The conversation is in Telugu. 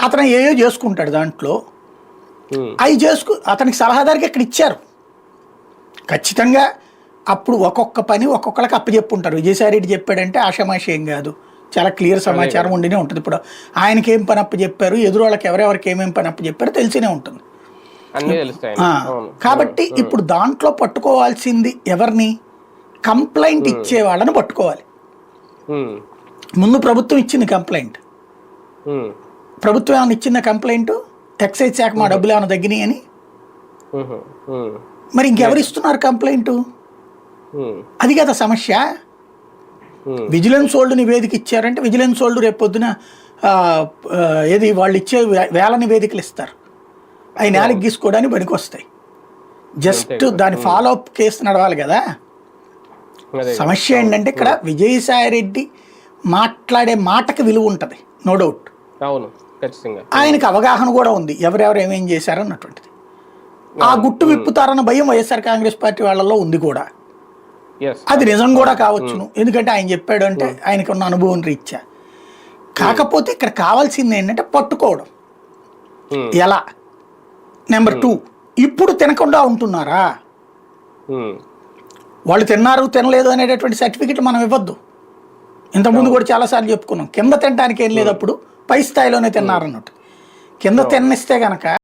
అతను ఏయో చేసుకుంటాడు దాంట్లో. అవి అతనికి సలహాదారికి ఇక్కడ ఇచ్చారు ఖచ్చితంగా. అప్పుడు ఒక్కొక్క పని ఒక్కొక్కరికి అప్పచెప్పుంటారు. విజయసాయిరెడ్డి చెప్పాడంటే ఆషామాషి ఏం కాదు, చాలా క్లియర్ సమాచారం ఉండినే ఉంటుంది. ఇప్పుడు ఆయనకి ఏం పని అప్పచెప్పారు, ఎదురు వాళ్ళకి ఎవరెవరికి ఏమేమి పని అప్పచెప్పారు తెలిసినే ఉంటుంది. కాబట్టి ఇప్పుడు దాంట్లో పట్టుకోవాల్సింది ఎవరిని? కంప్లైంట్ ఇచ్చే వాళ్ళని పట్టుకోవాలి. ముందు ప్రభుత్వం ఇచ్చింది కంప్లైంట్. ప్రభుత్వం ఏమైనా ఇచ్చిందా కంప్లైంట్? ఎక్సైజ్ శాఖ మా డబ్బులు ఏమైనా తగ్గినాయి అని? మరి ఇంకెవరు ఇస్తున్నారు కంప్లైంట్? అది కదా సమస్య. విజిలెన్స్ వాళ్ళు నివేదిక ఇచ్చారంటే విజిలెన్స్ వాళ్ళు రేపు పొద్దున ఏది వాళ్ళు ఇచ్చే వేల నివేదికలు ఇస్తారు, అవి నేలకి గీసుకోవడానికి పనికి వస్తాయి. జస్ట్ దాని ఫాలో అప్ కేసు నడవాలి కదా. సమస్య ఏంటంటే ఇక్కడ విజయసాయిరెడ్డి మాట్లాడే మాటకి విలువ ఉంటుంది, నో డౌట్. ఆయనకి అవగాహన కూడా ఉంది ఎవరెవరు ఏమేం చేశారు అన్నటువంటిది. ఆ గుట్టు విప్పుతారన్న భయం వైఎస్ఆర్ కాంగ్రెస్ పార్టీ వాళ్ళలో ఉంది కూడా. అది నిజం కూడా కావచ్చును, ఎందుకంటే ఆయన చెప్పాడు అంటే ఆయనకు ఉన్న అనుభవం రీత్యా. కాకపోతే ఇక్కడ కావాల్సింది ఏంటంటే పట్టుకోవడం ఎలా. నెంబర్ 2, ఇప్పుడు తినకుండా ఉంటున్నారా? వాళ్ళు తిన్నారు తినలేదు అనేటటువంటి సర్టిఫికెట్ మనం ఇవ్వద్దు. ఇంతకుముందు కూడా చాలాసార్లు చెప్పుకున్నాం, కింద తినడానికి ఏం లేదు, అప్పుడు పై స్థాయిలోనే తిన్నారన్నట్టు. కింద తిన్నిస్తే గనక